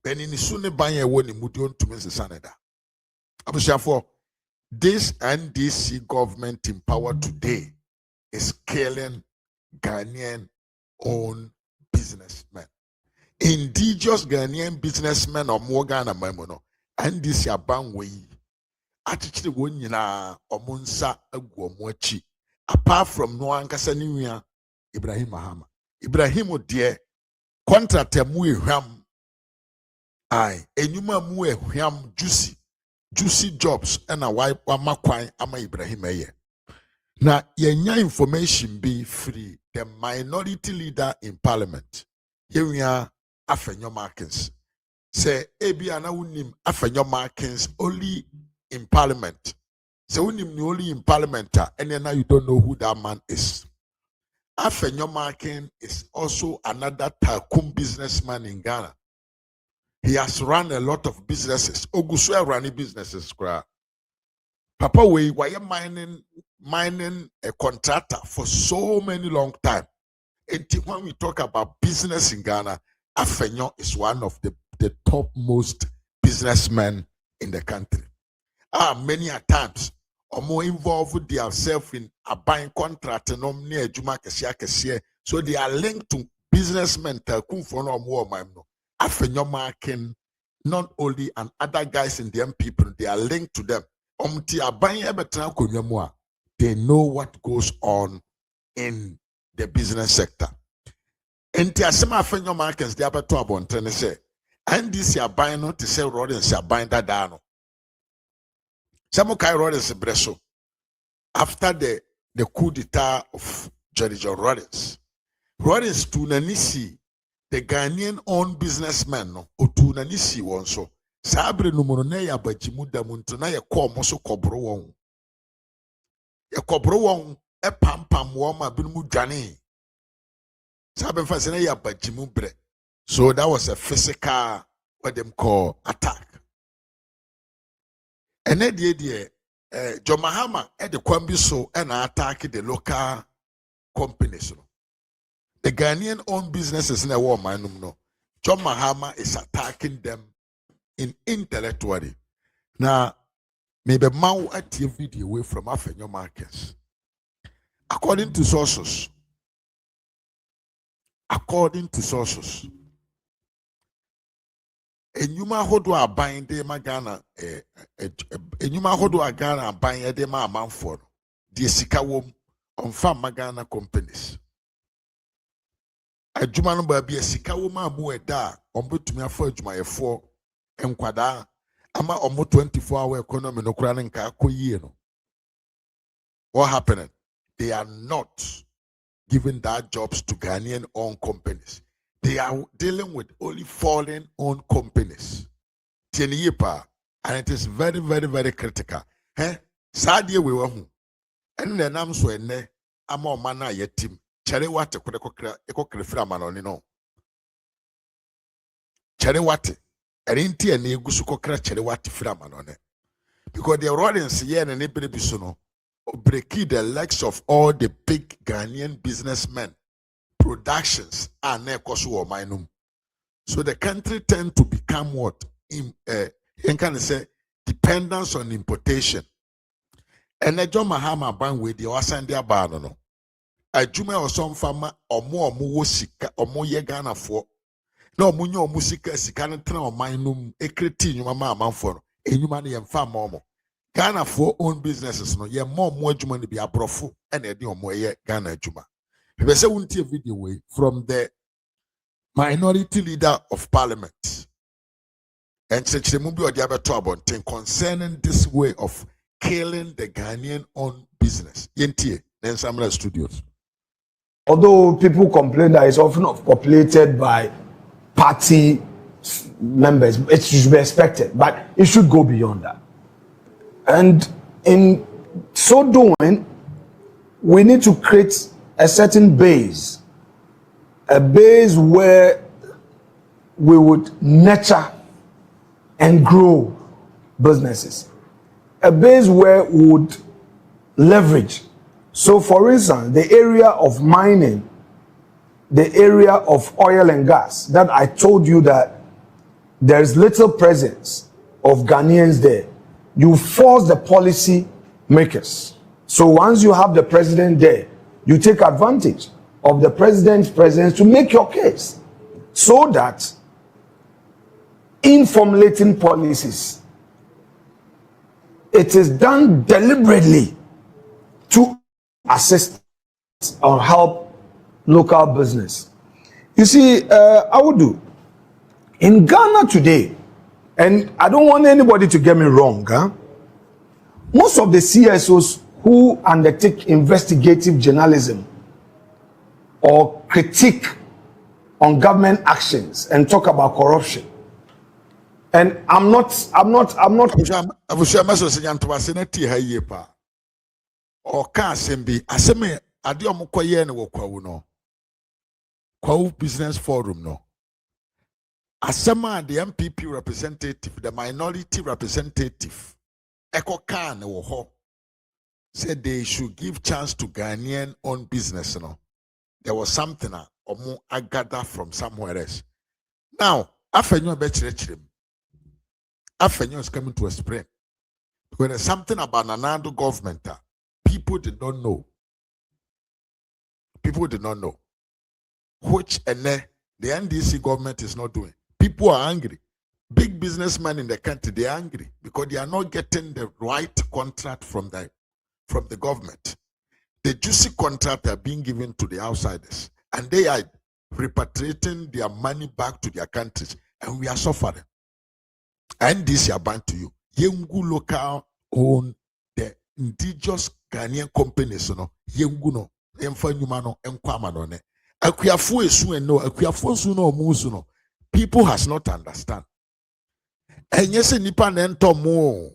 Benin Sune Banya woni Mudion to Mrs. Sanada. For this NDC government in power today is killing Ghanaian owned businessmen. Indigenous Ghanaian businessmen or more Ghana Memono. NDC Abangwe. Actually, one yina omunsa agwomwachi. Apart from no ankasaniwia Ibrahim Mahama. Ibrahim dear contract mu ehwam. Aye, enyuma mu ehwam juicy jobs and a wipe makwan ama Ibrahim eye. Na yenya information be free the minority leader in parliament. Here we are Afenyo Markins. Say ebi ana unim Afenyo Markins only in parliament. Say unim ni only in parliament and then now you don't know who that man is. Afenyo Markins is also another tycoon businessman in Ghana. He has run a lot of businesses. Ogusua running businesses. Papa we were mining a contractor for so many long time. And when we talk about business in Ghana, Afenyo is one of the topmost businessmen in the country. Many a times, or more involved themselves in a buying contract and near Juma Kesia. So they are linked to businessmen. Afenyo Markin, not only and other guys in the NPP, they are linked to them. They know what goes on in the business sector. And the Afenyo Markins, they are better about say, and this are buying not to sell rodents, are buying that down. Some Kai rodents bresso after the coup d'etat of John Rodents. Rodents to Nanisi. The Ghanaian owned businessman no otuna nisi won so sabre no mono na ya bajimu da muntu na ye ko mo so kobro won ye kobro won e pampam wo ma binu dwane sabe fa se na ya bajimu bre. So that was a physical what them call attack. And then John Mahama at the Kwambi so and attack the local companies. The Ghanaian owned businesses in a war, no. John Mahama is attacking them intellectually. Now, maybe Mao at your video away from Afenyo Markets. According to sources, enyuma hodo aban de magana enyuma hodo agana aban de ma amanfo no de sika wom on fam magana companies. Adwuma no ba bia sika wo ma mu eda ombetumi afọ adwuma yefo enkwada ama omo 24-hour economy no kura nka akoyie no. What happened? They are not giving that jobs to Ghanaian owned companies. They are dealing with only foreign owned companies. And it is very, very, very critical. Sadie we were home. And then I'm so ne amo mana yetim. Chere wate eko krefra manoni no. Chere wate. Erinti ene egusu kokra chere wate fra manone. Because the audience here and anybody bisono break the legs of all the big Ghanaian businessmen. Productions are nekosu mainum. So the country tend to become what? Can say dependence on importation. And a John Mahama ban with the Wasandia Barno. A Juma or some farmer or more musika or more Ghana for no munyo musika sikanatra or mainum a cretin mama for a human and farm momo. Ghana for own businesses no ye more money be a profu and a deal more Ghana Juma. We say we take a video from the minority leader of parliament. And such a movie or the other trouble concerning this way of killing the Ghanaian own business. Yentie, then Samra Studios. Although people complain that it's often populated by party members, it should be expected, but it should go beyond that. And in so doing, we need to create a certain base, a base where we would nurture and grow businesses, a base where we would leverage. So for instance, the area of mining, the area of oil and gas that I told you that there's little presence of Ghanaians there, you force the policy makers. So once you have the president there, you take advantage of the president's presence to make your case, so that in formulating policies, it is done deliberately to assist or help local business. You see, I would do in Ghana today, and I don't want anybody to get me wrong, most of the CSOs who undertake investigative journalism or critique on government actions and talk about corruption, and I'm not Kwawu Business Forum no. Asema the NPP representative, the minority representative, Eko Khan wo said they should give chance to Ghanaian own business. No, there was something I gathered from somewhere else. Now, Afenyo Bechirechim, Afenyo is coming to explain. When there's something about Nanado government, people did not know. People did not know. Which the NDC government is not doing. People are angry. Big businessmen in the country, they are angry because they are not getting the right contract from the government. The juicy contract are being given to the outsiders, and they are repatriating their money back to their countries, and we are suffering. NDC are bound to you. Yengu local own the indigenous Ghanaian companies, no. Yengu no, emfa nyuma no, enkwama no ne. Akuafo esu eno, akuafo su no omusu no. People has not understand. Enye se nipa na ento mo.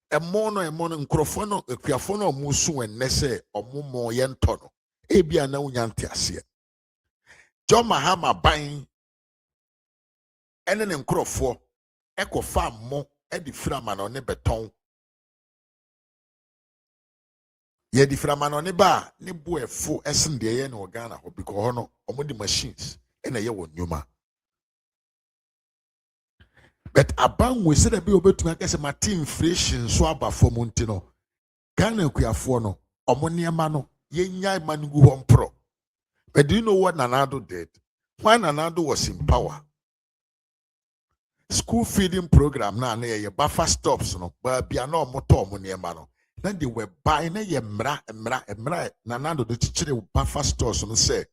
Emo no nkrofo no akuafo no omusu enese omumo ye nto no. Ebia na unyante ase. John Mahama ban ene ne nkrofo ekofa mo e di frama no ne beton. Ye di frama no ne ba ne bo efo esen de ye no Ghana ho because hono omo di machines ene ye won nyuma. But abang we said be obetumi akese mati inflation so aba for monti no Ghana kuafo no omo niema no ye nyai manugu ho mpro. But do you know what Nanado did? When Nanado was in power, school feeding program na ye buffer stops no but bia na omoto omo niema no. Then they were buying a mra Nanado the chichire buffer stores and say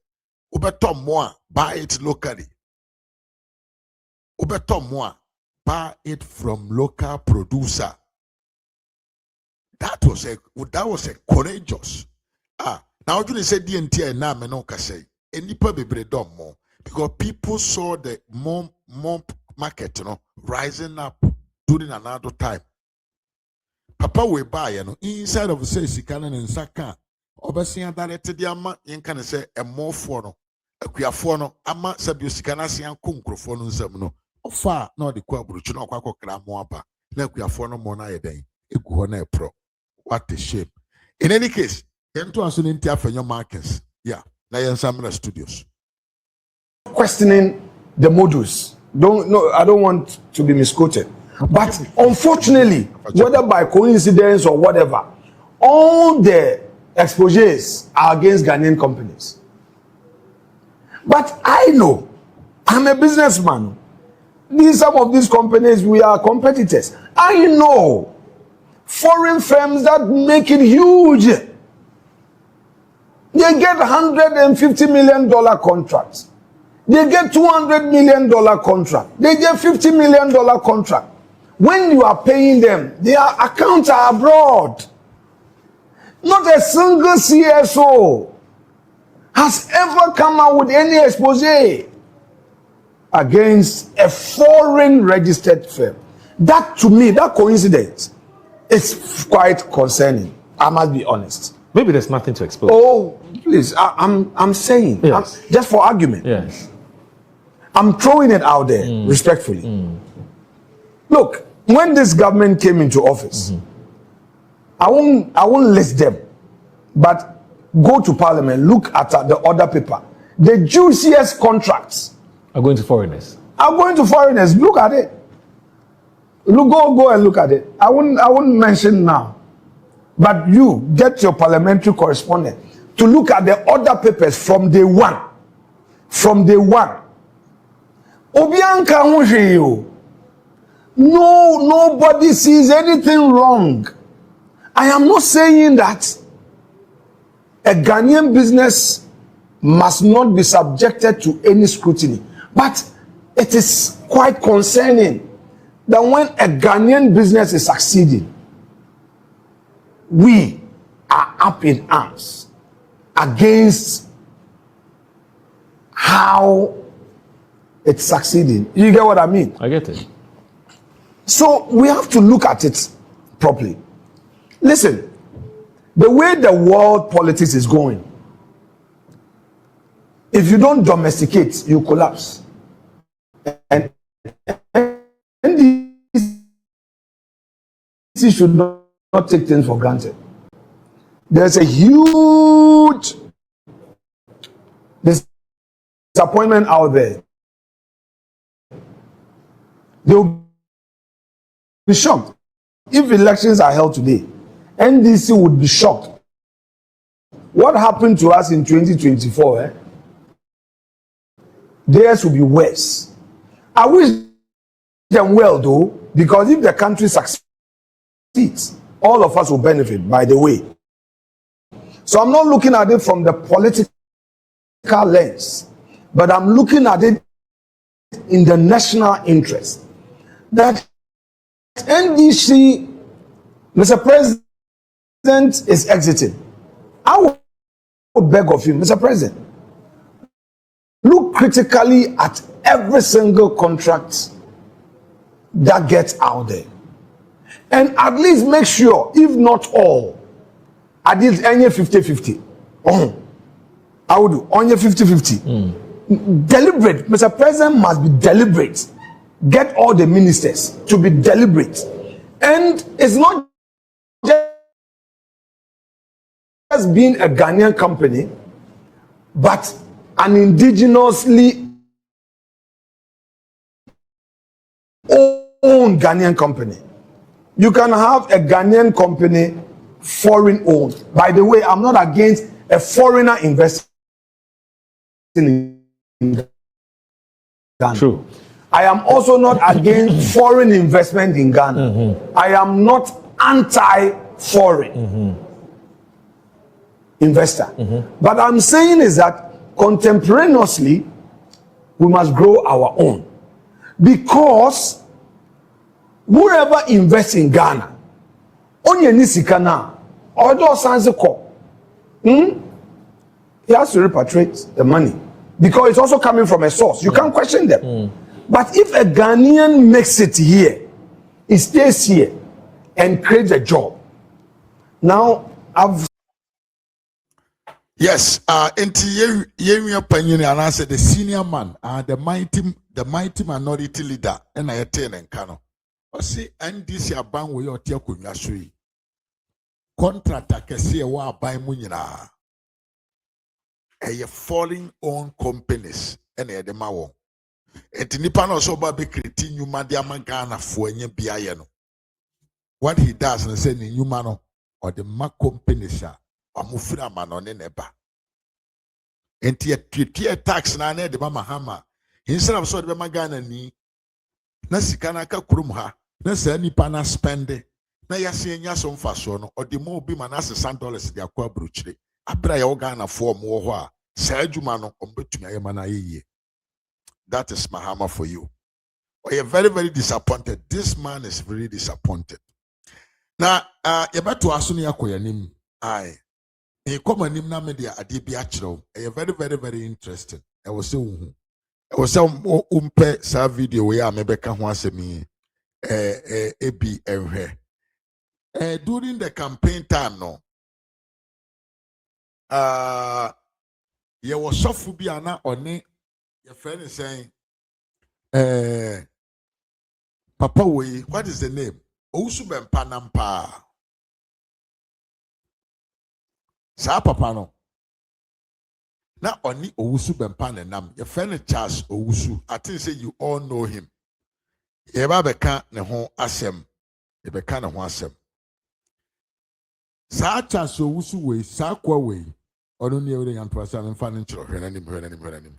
ubetom more buy it locally. Ubetom more buy it from local producer. That was a courageous. Now you say DNT na me no ka say enipa bebre dom more because people saw the more market rising up during another time. Papa we buy inside of say sikana and saka obesia directed the ama yen can say a more for no akuafo no ama sabio sikana sian konkrofo no nsam no ofa na the kwa buruchu no kwakọ kra mo aba na akuafo no mo na yeden egu ho na epro. What a shame. In any case, yen to aso nti afenyo markets yeah na yen samra studios questioning the modus. I don't want to be misquoted. But unfortunately, whether by coincidence or whatever, all the exposures are against Ghanaian companies. But I know, I'm a businessman. Some of these companies, we are competitors. I know foreign firms that make it huge. They get $150 million contracts. They get $200 million contract. They get $50 million contract. When you are paying them, their accounts are abroad. Not a single CSO has ever come out with any expose against a foreign registered firm. That to me, that coincidence is quite concerning. I must be honest. Maybe there's nothing to expose. Oh, please, I'm saying, yes. Just for argument. Yes. I'm throwing it out there respectfully. Look, when this government came into office, I won't list them, but go to Parliament, look at the other paper. The juiciest contracts are going to foreigners. I'm going to foreigners. Look at it. Go and look at it. I wouldn't mention now. But you get your parliamentary correspondent to look at the other papers from day one. From day one. Obianka Hunjeyo. No, nobody sees anything wrong. I am not saying that a Ghanaian business must not be subjected to any scrutiny. But it is quite concerning that when a Ghanaian business is succeeding, we are up in arms against how it's succeeding. You get what I mean? I get it. So we have to look at it properly. Listen, the way the world politics is going, if you don't domesticate, you collapse. And NDC should not take things for granted. There's a huge disappointment out there. They'll be shocked. If elections are held today, NDC would be shocked. What happened to us in 2024? Theirs will be worse. I wish them well though, because if the country succeeds, all of us will benefit, by the way. So I'm not looking at it from the political lens, but I'm looking at it in the national interest. That NDC, Mr. President, is exiting. I would beg of you, Mr. President, look critically at every single contract that gets out there. And at least make sure, if not all, at least any 50-50. I would do only 50-50. Deliberate. Mr. President must be deliberate. Get all the ministers to be deliberate. And it's not just being a Ghanaian company, but an indigenously owned Ghanaian company. You can have a Ghanaian company foreign owned. By the way, I'm not against a foreigner investing in Ghana. True. I am also not against foreign investment in Ghana. I am not anti-foreign investor. But I'm saying is that contemporaneously, we must grow our own. Because whoever invests in Ghana, onye nisika na, odo sanse ko, he has to repatriate the money. Because it's also coming from a source. You can't question them. But if a Ghanaian makes it here, he stays here and creates a job. Now, yes, into Yemi Panini, and I said the senior man, the mighty minority leader, and I attend and Kano. I see NDC aban we or Tiaku Yasui. Contractor can see wa buy munina. A falling on companies and a demawo. Et nipa no so ba be kreti nyuma de amagana fo anya biaye no. What he does and say ni nyuma no or the ma companies a amufira ma no ne neba. Enti a tax na na de mama hama. Instead of so de magana ni na sika na ka kurum ha na sa nipa na spend na yase nya so mfa so no or the mo bi ma na $60 de akwa bruchire. Abra ya ogana fo mo ho a sa adwuma no ombetumi ayema na yeye. That is Mahama for you. We are very, very disappointed. This man is very disappointed. Now, you better assume you are nim. Aye. You come and na media adibi achro. You very, very, very interesting. I was say, umpe sa video we are maybe can once me. Ebi enhe. During the campaign time, no. You was so fubiana on your friend is saying, Papa we, what is the name? Osuben Panampa. Sa Papa no. na oni owusu bempa ne nam ye friend Charles owusu. I think say you all know him. Ye ba beka ne ho asem. Ye beka ne ho asem. Sa Charles owusu we sa kwa we. Ono ni e we yan to asem mfa ne nchiro hwe nanim.